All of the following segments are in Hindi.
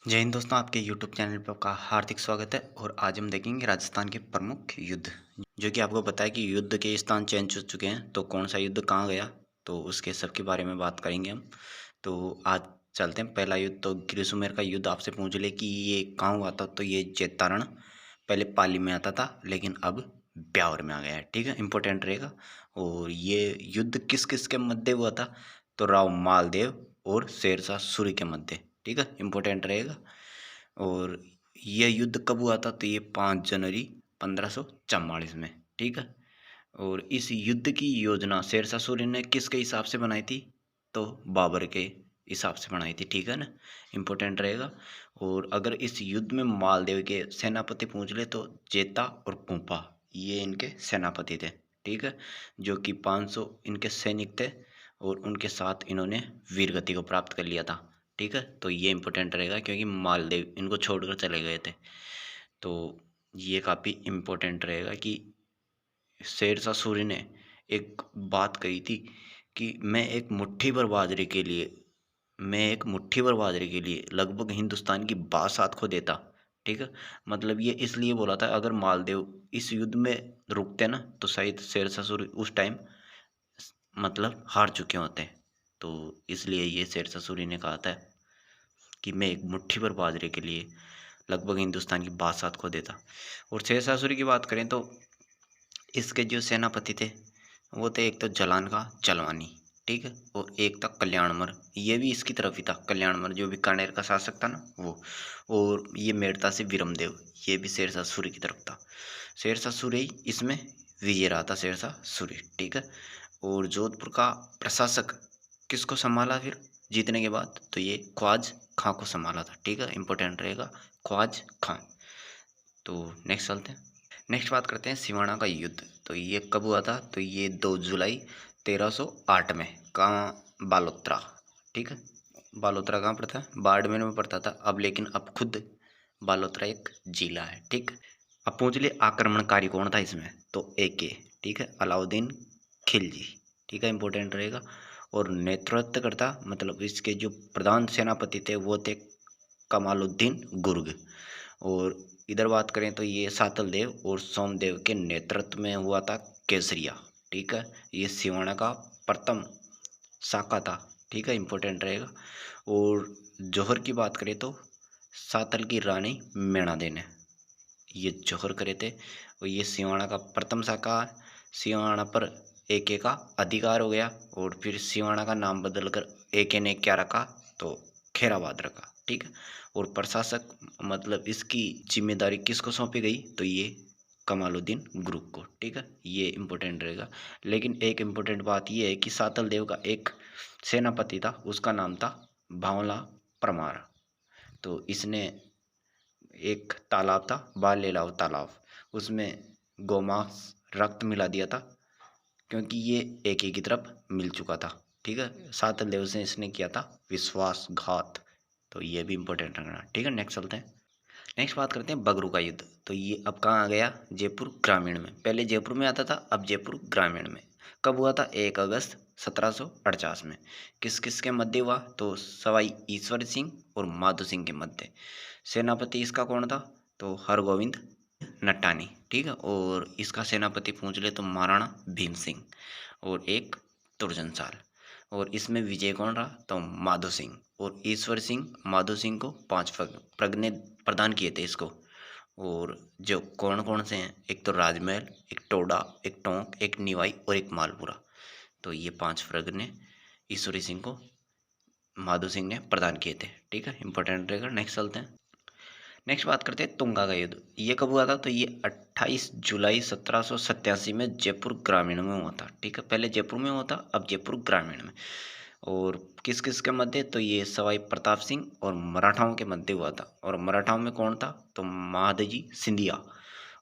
जय हिंद दोस्तों, आपके YouTube चैनल पर आपका हार्दिक स्वागत है। और आज हम देखेंगे राजस्थान के प्रमुख युद्ध, जो कि आपको पता है कि युद्ध के स्थान चेंज हो चुके हैं। तो कौन सा युद्ध कहाँ गया, तो उसके सब के बारे में बात करेंगे हम। तो आज चलते हैं। पहला युद्ध तो गिरसुमेर का युद्ध। आपसे पूछ ले कि ये कहाँ हुआ था, तो ये जैतारण पहले पाली में आता था, लेकिन अब ब्यावर में आ गया है। ठीक है, इंपॉर्टेंट रहेगा। और ये युद्ध किस किस के मध्य हुआ था, तो राव मालदेव और शेरशाह सूरी के मध्य। ठीक है, इंपॉर्टेंट रहेगा। और यह युद्ध कब हुआ था, तो ये 5 जनवरी 1544 में। ठीक है। और इस युद्ध की योजना शेरशाह सूरी ने किसके हिसाब से बनाई थी, तो बाबर के हिसाब से बनाई थी। ठीक है ना, इम्पोर्टेंट रहेगा। और अगर इस युद्ध में मालदेव के सेनापति पूछ ले तो जेता और पूपा, ये इनके सेनापति थे। ठीक है, जो कि 500 इनके सैनिक थे, और उनके साथ इन्होंने वीरगति को प्राप्त कर लिया था। ठीक है, तो ये इम्पोर्टेंट रहेगा क्योंकि मालदेव इनको छोड़कर चले गए थे। तो ये काफ़ी इम्पोर्टेंट रहेगा कि शेरशाह सूरी ने एक बात कही थी कि मैं एक मुट्ठी भर बाजरे के लिए लगभग हिंदुस्तान की बासात खो देता। ठीक है, मतलब ये इसलिए बोला था, अगर मालदेव इस युद्ध में रुकते ना तो शायद शेरशाह सूरी उस टाइम मतलब हार चुके होते। तो इसलिए ये शेरशाह सूरी ने कहा था कि मैं एक मुट्ठी भर बाजरे के लिए लगभग हिंदुस्तान की बासात खो देता। और शेरशाह सूरी की बात करें तो इसके जो सेनापति थे वो थे, एक तो जलान का जलवानी। ठीक है, और एक था कल्याणमल, ये भी इसकी तरफ ही था। कल्याणमल जो बीकानेर का शासक था ना वो। और ये मेड़ता से विरमदेव, ये भी शेरशाह सूरी की तरफ था। शेरशाह सूरी इसमें विजय रहा था, शेरशाह सूरी। ठीक है। और जोधपुर का प्रशासक किसको संभाला फिर जीतने के बाद, तो ये ख्वाज खां को संभाला था। ठीक है, इंपॉर्टेंट रहेगा, ख्वाज खां। तो नेक्स्ट चलते हैं। नेक्स्ट बात करते हैं सिवाना का युद्ध। तो ये कब हुआ था, तो ये 2 जुलाई 1308 में, कहाँ, बालोतरा। ठीक है, बालोतरा कहाँ पड़ता है, बाड़मेर में पड़ता था अब, लेकिन अब खुद बालोतरा एक जिला है। ठीक, अब पूछ लिए आक्रमणकारी कौन था इसमें, तो एके। ठीक है, अलाउद्दीन खिलजी। ठीक है, इंपॉर्टेंट रहेगा। और नेतृत्व करता, मतलब इसके जो प्रधान सेनापति थे वो थे कमालुद्दीन गुर्ग। और इधर बात करें तो ये सातल देव और सोमदेव के नेतृत्व में हुआ था केसरिया। ठीक है, ये सिवाना का प्रथम शाखा था। ठीक है, इंपॉर्टेंट रहेगा। और जौहर की बात करें तो सातल की रानी मेणादे ने ये जौहर करे थे। और ये सिवाना का प्रथम शाखा है। सिवाना पर एके का अधिकार हो गया, और फिर सिवाना का नाम बदलकर एके ने क्या रखा, तो खेराबाद रखा। ठीक है, और प्रशासक मतलब इसकी जिम्मेदारी किसको सौंपी गई, तो ये कमालुद्दीन ग्रुप को। ठीक है, ये इम्पोर्टेंट रहेगा। लेकिन एक इम्पोर्टेंट बात ये है कि सातल देव का एक सेनापति था, उसका नाम था भावला परमार। तो इसने एक तालाब था, बाल लेलाव तालाब, उसमें गोमांस रक्त मिला दिया था, क्योंकि ये एक ही की तरफ मिल चुका था। ठीक है, सातल देव से इसने किया था विश्वासघात। तो ये भी इंपॉर्टेंट रखना। ठीक है, नेक्स्ट चलते हैं। नेक्स्ट बात करते हैं बगरू का युद्ध। तो ये अब कहाँ आ गया, जयपुर ग्रामीण में। पहले जयपुर में आता था, अब जयपुर ग्रामीण में। कब हुआ था, 1 अगस्त 1748 में। किस किस के मध्य हुआ, तो सवाई ईश्वर सिंह और माधो सिंह के मध्य। सेनापति इसका कौन था, तो हरगोविंद नट्टानी। ठीक है, और इसका सेनापति पूछ ले तो महाराणा भीम सिंह और एक तुर्जनसाल। और इसमें विजय कौन रहा, तो माधो सिंह। और ईश्वर सिंह माधो सिंह को 5 प्रगने प्रदान किए थे इसको। और जो कौन कौन से हैं, एक तो राजमहल, एक टोडा, एक टोंक, एक निवाई और एक मालपुरा। तो ये 5 प्रगने ईश्वरी सिंह को माधो सिंह ने प्रदान किए थे। ठीक है, इंपॉर्टेंट रहेगा। नेक्स्ट चलते हैं। नेक्स्ट बात करते हैं तुंगा का युद्ध। ये कब हुआ था, तो ये 28 जुलाई 1787 में जयपुर ग्रामीण में हुआ था। ठीक है, पहले जयपुर में हुआ था, अब जयपुर ग्रामीण में। और किस किस के मध्य, तो ये सवाई प्रताप सिंह और मराठाओं के मध्य हुआ था। और मराठाओं में कौन था, तो महादजी सिंधिया।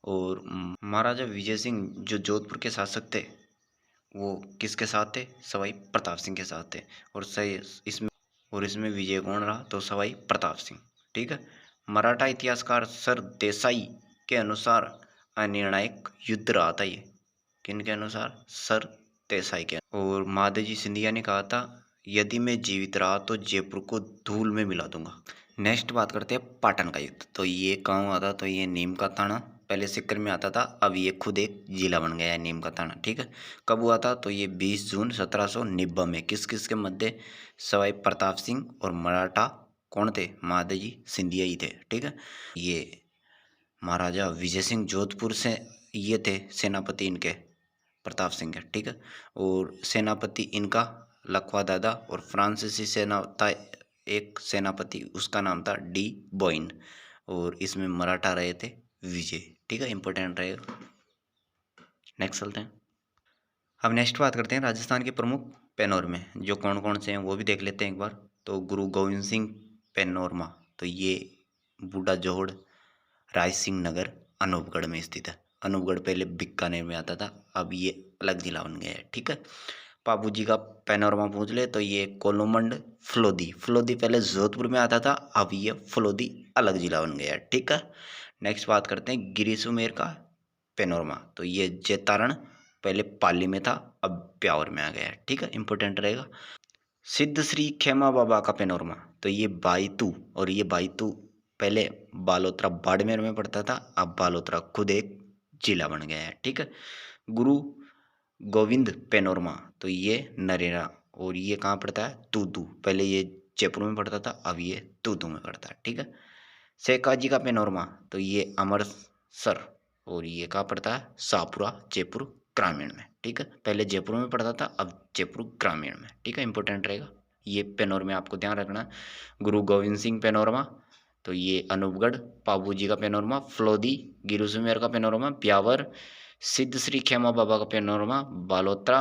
और महाराजा विजय सिंह जो जोधपुर के शासक थे, वो किसके साथ थे, सवाई प्रताप सिंह के साथ थे। और सही इसमें विजय कौन रहा, तो सवाई प्रताप सिंह। ठीक है, मराठा इतिहासकार सर देसाई के अनुसार अनिर्णायक युद्ध रहा था ये। किन के अनुसार, सर देसाई के। और महादजी सिंधिया ने कहा था, यदि मैं जीवित रहा तो जयपुर को धूल में मिला दूंगा। नेक्स्ट बात करते हैं पाटन का युद्ध। तो ये कहाँ हुआ था? तो ये नीम का थाना, पहले सीकर में आता था, अब ये खुद एक जिला बन गया है नीम का थाना, ठीक है। कब हुआ था? तो ये 20 जून 1790 में। किस किस के मध्य? सवाई प्रताप सिंह और मराठा कौन थे? महादजी सिंधिया ही थे, ठीक है। ये महाराजा विजय सिंह जोधपुर से ये थे सेनापति इनके, प्रताप सिंह के, ठीक है। और सेनापति इनका लखवा दादा, और फ्रांसीसी सेना था एक सेनापति, उसका नाम था डी बोइन, और इसमें मराठा रहे थे विजय, ठीक है। इंपॉर्टेंट रहेगा। नेक्स्ट चलते हैं। अब नेक्स्ट बात करते हैं राजस्थान के प्रमुख पैनोरमे, जो कौन कौन से हैं वो भी देख लेते हैं एक बार। तो गुरु गोविंद सिंह पैनोरमा, तो ये बूढ़ा जोहड़ राय सिंह नगर अनूपगढ़ में स्थित है। अनूपगढ़ पहले बीकानेर में आता था, अब ये अलग जिला बन गया है, ठीक है। बाबू जी का पैनोरमा पूछ ले तो ये कोलोमंड फलोदी, फलोदी पहले जोधपुर में आता था, अब ये फलोदी अलग जिला बन गया है, ठीक है। नेक्स्ट बात करते हैं गिरी सुमेर का पैनोरमा। तो ये जैतारण पहले पाली में था, अब ब्यावर में आ गया है, ठीक है। इंपॉर्टेंट रहेगा। सिद्ध श्री खेमा बाबा का पैनोरमा, तो ये बाईतू, और ये बाईतू पहले बालोतरा बाड़मेर में पड़ता था, अब बालोतरा खुद एक जिला बन गया है, ठीक है। गुरु गोविंद पैनोरमा, तो ये नरेला, और ये कहाँ पड़ता है? तूतू, पहले ये जयपुर में पड़ता था, अब ये तूतू में पड़ता है, ठीक है। शेखाजी का पैनोरमा, तो ये अमृतसर, और ये कहाँ पड़ता है? शाहपुरा जयपुर ग्रामीण में, ठीक है। पहले जयपुर में पड़ता था, अब जयपुर ग्रामीण में, ठीक है। इंपॉर्टेंट रहेगा ये पैनोरमा, आपको ध्यान रखना है। गुरु गोविंद सिंह पैनोरमा, तो ये अनूपगढ़। बाबू जी का पैनोरमा फलोदी, गिरु सुमेर का पैनोरमा ब्यावर, सिद्ध श्री खेमा बाबा का पैनोरमा बालोत्रा,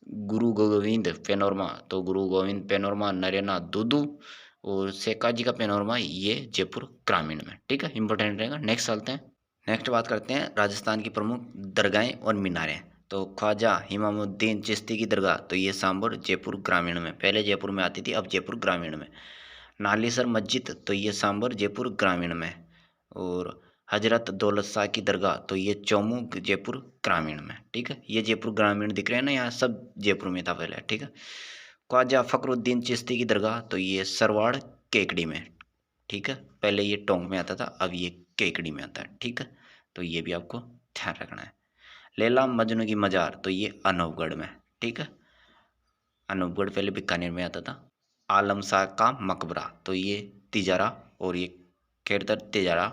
गुरु गोविंद पैनोरमा, तो गुरु गोविंद पैनोरमा नरेना दूदू, और शेखाजी का पैनोरमा ये जयपुर ग्रामीण में, ठीक है। इंपॉर्टेंट रहेगा। नेक्स्ट चलते हैं। नेक्स्ट बात करते हैं राजस्थान की प्रमुख दरगाहें और मीनारें। तो ख्वाजा इमामुद्दीन चिश्ती की दरगाह, तो ये सांबर जयपुर ग्रामीण में, पहले जयपुर में आती थी, अब जयपुर ग्रामीण में। नालीसर मस्जिद, तो ये सांबर जयपुर ग्रामीण में। और हजरत दौलत शाह की दरगाह, तो ये चौमू जयपुर ग्रामीण में, ठीक है। ये जयपुर ग्रामीण दिख रहे हैं ना, यहाँ सब जयपुर में था पहले, ठीक है। ख्वाजा फखरुद्दीन चिश्ती की दरगाह, तो ये सरवाड़ केकड़ी में, ठीक है। पहले ये टोंक में आता था, अब ये केकड़ी में आता है, ठीक है। तो ये भी आपको ध्यान रखना है। लैला मजनू की मजार, तो ये अनूपगढ़ में, ठीक है। अनूपगढ़ पहले बीकानेर में आता था। आलम शाह का मकबरा, तो ये तिजारा, और ये खेड़तर तिजारा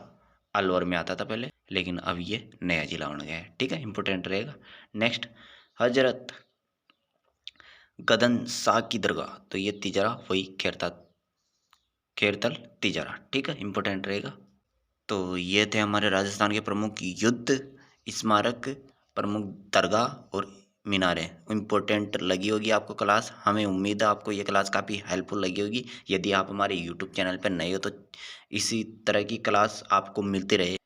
अलवर में आता था पहले, लेकिन अब ये नया जिला बन गया है, ठीक है। इंपॉर्टेंट रहेगा। नेक्स्ट हजरत गदन शाह की दरगाह, तो ये तिजारा वही खेरतल तिजारा, ठीक है। इंपॉर्टेंट रहेगा। तो ये थे हमारे राजस्थान के प्रमुख युद्ध, स्मारक, प्रमुख दरगाह और मीनारें। इम्पोर्टेंट लगी होगी आपको क्लास, हमें उम्मीद है आपको ये क्लास काफ़ी हेल्पफुल लगी होगी। यदि आप हमारे यूट्यूब चैनल पर नए हो तो इसी तरह की क्लास आपको मिलती रहे,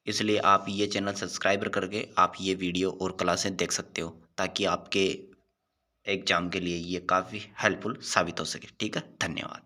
इसलिए आप ये चैनल सब्सक्राइब करके आप ये वीडियो और क्लासें देख सकते हो, ताकि आपके एग्ज़ाम के लिए ये काफ़ी हेल्पफुल साबित हो सके, ठीक है। धन्यवाद।